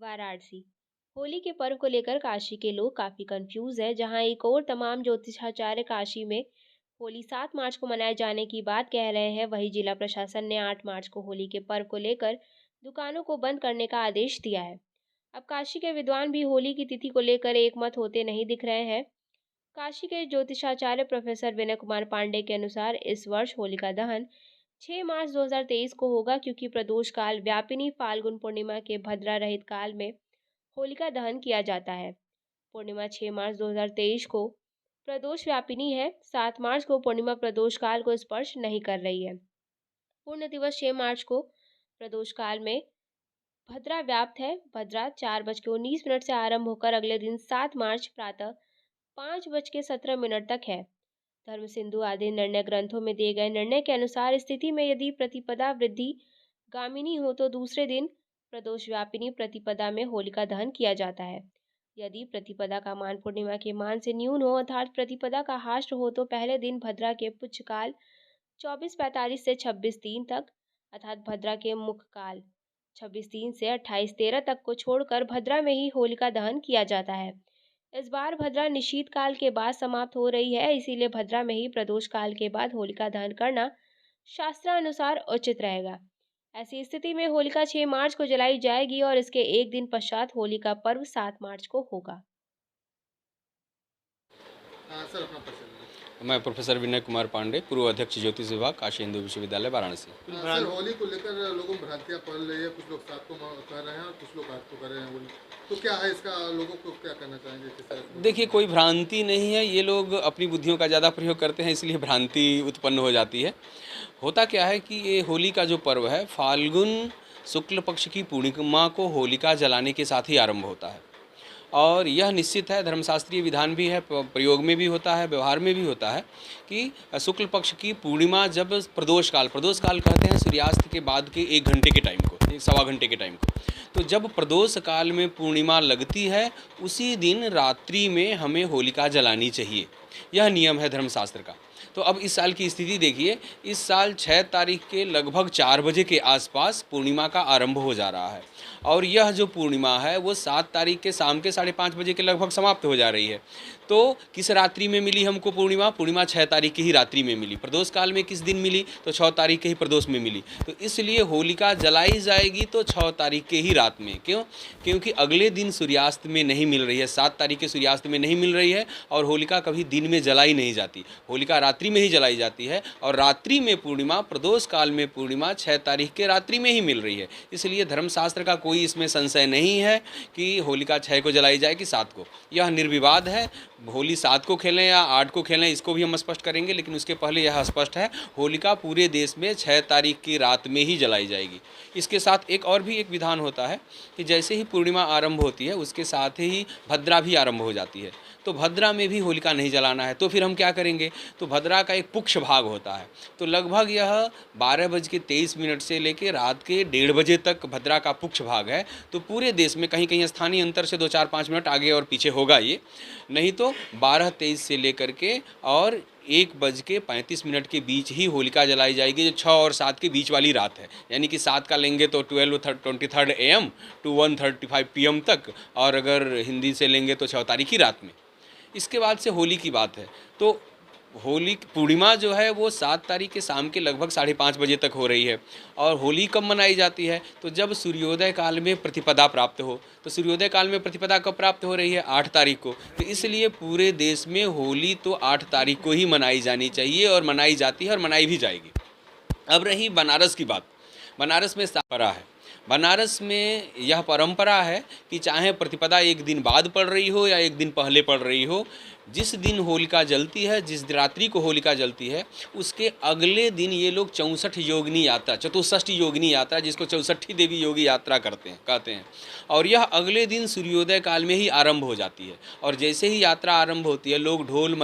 वाराणसी। होली के पर्व को लेकर काशी के लोग काफी कंफ्यूज हैं। जहां एक और तमाम ज्योतिषाचार्य काशी में होली 7 मार्च को मनाए जाने की बात कह रहे हैं, वहीं जिला प्रशासन ने 8 मार्च को होली के पर्व को लेकर दुकानों को बंद करने का आदेश दिया है। अब काशी के विद्वान भी होली की तिथि को लेकर एक मत होते नहीं दिख रहे हैं। काशी के ज्योतिषाचार्य प्रोफेसर विनय कुमार पांडे के अनुसार इस वर्ष होलिका दहन 6 मार्च 2023 को होगा, क्योंकि प्रदोष काल व्यापिनी फाल्गुन पूर्णिमा के भद्रा रहित काल में होलिका दहन किया जाता है। पूर्णिमा 6 मार्च 2023 को प्रदोष व्यापिनी है। 7 मार्च को पूर्णिमा प्रदोष काल को स्पर्श नहीं कर रही है। पूर्ण दिवस 6 मार्च को प्रदोष काल में भद्रा व्याप्त है। भद्रा 4:19 से आरंभ होकर अगले दिन 7 मार्च प्रातः 5:17 तक है। धर्म सिंधु आदि निर्णय ग्रंथों में दिए गए निर्णय के अनुसार स्थिति में यदि प्रतिपदा वृद्धि गामिनी हो तो दूसरे दिन प्रदोष व्यापिनी प्रतिपदा में होलिका दहन किया जाता है। यदि प्रतिपदा का मान पूर्णिमा के मान से न्यून हो अर्थात प्रतिपदा का हास्ट हो तो पहले दिन भद्रा के पुच्छकाल 24:45 से 26:03 तक अर्थात भद्रा के मुख काल 26:03 से 28:13 तक को छोड़कर भद्रा में ही होलिका दहन किया जाता है। इस बार भद्रा निशीत काल के बाद समाप्त हो रही है, इसीलिए भद्रा में ही प्रदोष काल के बाद होलिका दहन करना शास्त्रानुसार उचित रहेगा। ऐसी स्थिति में होलिका 6 मार्च को जलाई जाएगी और इसके एक दिन पश्चात होली का पर्व 7 मार्च को होगा। हाँ सर, अपना प्रश्न है। मैं प्रोफेसर विनय कुमार पांडे, पूर्व अध्यक्ष ज्योतिष विभाग, काशी हिंदू विश्वविद्यालय, वाराणसी। सर, होली को लेकर लोगों में भ्रांतियाँ फैल रही है। कुछ लोग 7 को कर रहे हैं और कुछ लोग 8 को कर रहे हैं होली। तो क्या है इसका, लोगों को क्या करना चाहेंगे कि देखिए, कोई भ्रांति नहीं है, ये लोग अपनी बुद्धियों का ज़्यादा प्रयोग करते हैं, इसलिए भ्रांति उत्पन्न हो जाती है। होता क्या है कि ये होली का जो पर्व है, फाल्गुन शुक्ल पक्ष की पूर्णिमा को होलिका जलाने के साथ ही आरंभ होता है और यह निश्चित है, धर्मशास्त्रीय विधान भी है, प्रयोग में भी होता है, व्यवहार में भी होता है कि शुक्ल पक्ष की पूर्णिमा जब प्रदोष काल कहते हैं सूर्यास्त के बाद के 1 घंटे के टाइम को, 1 सवा घंटे के टाइम को, तो जब प्रदोष काल में पूर्णिमा लगती है उसी दिन रात्रि में हमें होलिका जलानी चाहिए। यह नियम है धर्मशास्त्र का। तो अब इस साल की स्थिति देखिए, इस साल 6 तारीख के लगभग 4 बजे के आसपास पूर्णिमा का आरंभ हो जा रहा है और यह जो पूर्णिमा है वो 7 तारीख के शाम के 5:30 बजे के लगभग समाप्त हो जा रही है। तो किस रात्रि में मिली हमको पूर्णिमा? पूर्णिमा 6 तारीख की ही रात्रि में मिली। प्रदोष काल में किस दिन मिली? तो 6 तारीख के ही प्रदोष में मिली। तो इसलिए होलिका जलाई जाएगी तो 6 तारीख के ही रात में। क्यों? क्योंकि अगले दिन सूर्यास्त में नहीं मिल रही है, 7 तारीख के सूर्यास्त में नहीं मिल रही है और होलिका कभी दिन में जलाई नहीं जाती, होलिका रात्रि में ही जलाई जाती है और रात्रि में पूर्णिमा, प्रदोष काल में पूर्णिमा 6 तारीख के रात्रि में ही मिल रही है। इसलिए धर्मशास्त्र का कोई इसमें संशय नहीं है कि होलिका 6 को जलाई जाए कि 7 को। यह निर्विवाद है। होली 7 को खेलें या 8 को खेलें, इसको भी हम स्पष्ट करेंगे, लेकिन उसके पहले यह स्पष्ट है, होलिका पूरे देश में 6 तारीख की रात में ही जलाई जाएगी। इसके साथ एक और भी एक विधान होता है कि जैसे ही पूर्णिमा आरंभ होती है उसके साथ ही भद्रा भी आरंभ हो जाती है। तो भद्रा में भी होलिका नहीं जलाना है, तो फिर हम क्या करेंगे? तो भद्रा का एक पुक्ष भाग होता है, तो लगभग यह 12:23 से लेकर रात के 1:30 बजे तक भद्रा का पुक्ष भाग है। तो पूरे देश में कहीं कहीं स्थानीय अंतर से 2-4-5 मिनट आगे और पीछे होगा ये, नहीं तो 12:23 से लेकर के और 1:35 के बीच ही होलिका जलाई जाएगी, जो 6 और 7 के बीच वाली रात है। यानी कि 7 का लेंगे तो 12:23 AM to 1:35 PM तक, और अगर हिंदी से लेंगे तो 6 तारीख की रात में। इसके बाद से होली की बात है, तो होली पूर्णिमा जो है वो 7 तारीख के शाम के लगभग 5:30 बजे तक हो रही है और होली कब मनाई जाती है? तो जब सूर्योदय काल में प्रतिपदा प्राप्त हो। तो सूर्योदय काल में प्रतिपदा कब प्राप्त हो रही है? 8 तारीख को। तो इसलिए पूरे देश में होली तो 8 तारीख को ही मनाई जानी चाहिए और मनाई जाती है और मनाई भी जाएगी। अब रही बनारस की बात। बनारस में परंपरा है, बनारस में यह परंपरा है कि चाहे प्रतिपदा एक दिन बाद पड़ रही हो या एक दिन पहले पड़ रही हो, जिस दिन होलिका जलती है, जिस रात्रि को होलिका जलती है, उसके अगले दिन ये लोग 64 योगिनी यात्रा, चतुष्षष्ठी योगिनी यात्रा, जिसको 64 देवी योगी यात्रा कहते हैं, और यह अगले दिन सूर्योदय काल में ही आरंभ हो जाती है। और जैसे ही यात्रा आरंभ होती है, लोग ढोल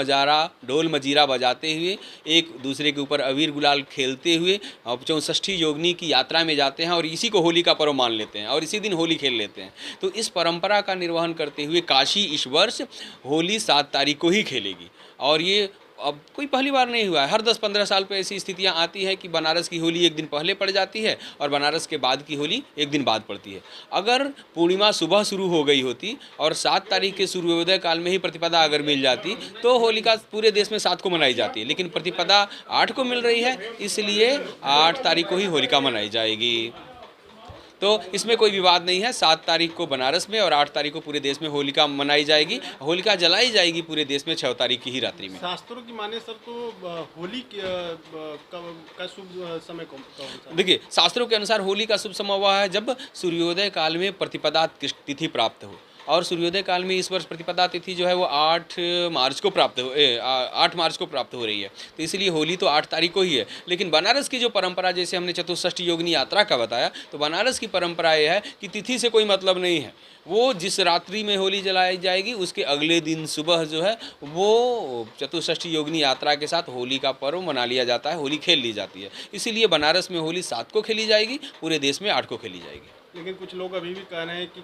मजीरा बजाते हुए एक दूसरे के ऊपर अबीर गुलाल खेलते हुए 64 योगिनी की यात्रा में जाते हैं और इसी को होली का पर्व मान लेते हैं और इसी दिन होली खेल लेते हैं। तो इस परंपरा का निर्वहन करते हुए काशी इस वर्ष होली 7 तारीख को ही खेलेगी और ये अब कोई पहली बार नहीं हुआ है, हर 10-15 साल पे ऐसी स्थितियां आती हैं कि बनारस की होली एक दिन पहले पड़ जाती है और बनारस के बाद की होली एक दिन बाद पड़ती है। अगर पूर्णिमा सुबह शुरू हो गई होती और 7 तारीख के सूर्योदय काल में ही प्रतिपदा अगर मिल जाती तो होलिका पूरे देश में 7 को मनाई जाती है, लेकिन प्रतिपदा 8 को मिल रही है, इसलिए 8 तारीख को ही होलिका मनाई जाएगी। तो इसमें कोई विवाद नहीं है। 7 तारीख को बनारस में और 8 तारीख को पूरे देश में होलिका मनाई जाएगी। होलिका जलाई जाएगी पूरे देश में 6 तारीख की ही रात्रि में। शास्त्रों की माने सर तो होली का शुभ समय कौन सा है? देखिए, शास्त्रों के अनुसार होली का शुभ समय वह है जब सूर्योदय काल में प्रतिपदा तिथि प्राप्त हो, और सूर्योदय काल में इस वर्ष प्रतिपदा तिथि जो है वो 8 मार्च को प्राप्त 8 मार्च को प्राप्त हो रही है, तो इसलिए होली तो 8 तारीख को ही है। लेकिन बनारस की जो परंपरा, जैसे हमने चतुष्षष्ठी योगिनी यात्रा का बताया, तो बनारस की परंपरा ये है कि तिथि से कोई मतलब नहीं है। वो जिस रात्रि में होली जलाई जाएगी उसके अगले दिन सुबह जो है वो चतुष्षष्ठी योगिनी यात्रा के साथ होली का पर्व मना लिया जाता है, होली खेल ली जाती है। इसीलिए बनारस में होली 7 को खेली जाएगी, पूरे देश में 8 को खेली जाएगी। लेकिन कुछ लोग अभी भी कह रहे हैं कि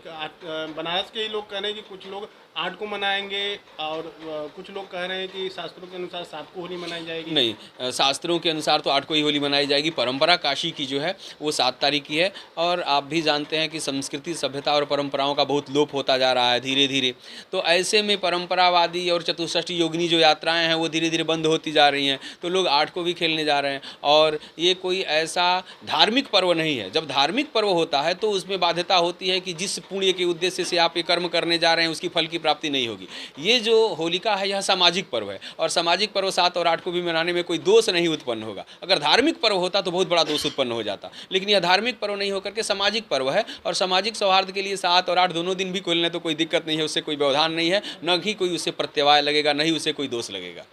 बनारस के ही लोग कह रहे हैं कि कुछ लोग 8 को मनाएंगे और कुछ लोग कह रहे हैं कि शास्त्रों के अनुसार 7 को होली मनाई जाएगी। नहीं, शास्त्रों के अनुसार तो 8 को ही होली मनाई जाएगी। परंपरा काशी की जो है वो 7 तारीख की है, और आप भी जानते हैं कि संस्कृति, सभ्यता और परंपराओं का बहुत लोप होता जा रहा है धीरे धीरे। तो ऐसे में परंपरावादी और चतुष्षष्ठी योगिनी जो यात्राएँ हैं वो धीरे धीरे बंद होती जा रही हैं, तो लोग 8 को भी खेलने जा रहे हैं। और ये कोई ऐसा धार्मिक पर्व नहीं है। जब धार्मिक पर्व होता है तो उसमें बाध्यता होती है कि जिस पुण्य के उद्देश्य से आप ये कर्म करने जा रहे हैं उसकी फल की प्राप्ति नहीं होगी। ये जो होलिका है यह सामाजिक पर्व है, और सामाजिक पर्व 7 और 8 को भी मनाने में कोई दोष नहीं उत्पन्न होगा। अगर धार्मिक पर्व होता तो बहुत बड़ा दोष उत्पन्न हो जाता, लेकिन यह धार्मिक पर्व नहीं होकर के सामाजिक पर्व है, और सामाजिक सौहार्द के लिए 7 और 8 दोनों दिन भी खोलने तो कोई दिक्कत नहीं है, उससे कोई व्यवधान नहीं है, न ही कोई उससे प्रत्यवाय लगेगा, न ही उसे कोई दोष लगेगा।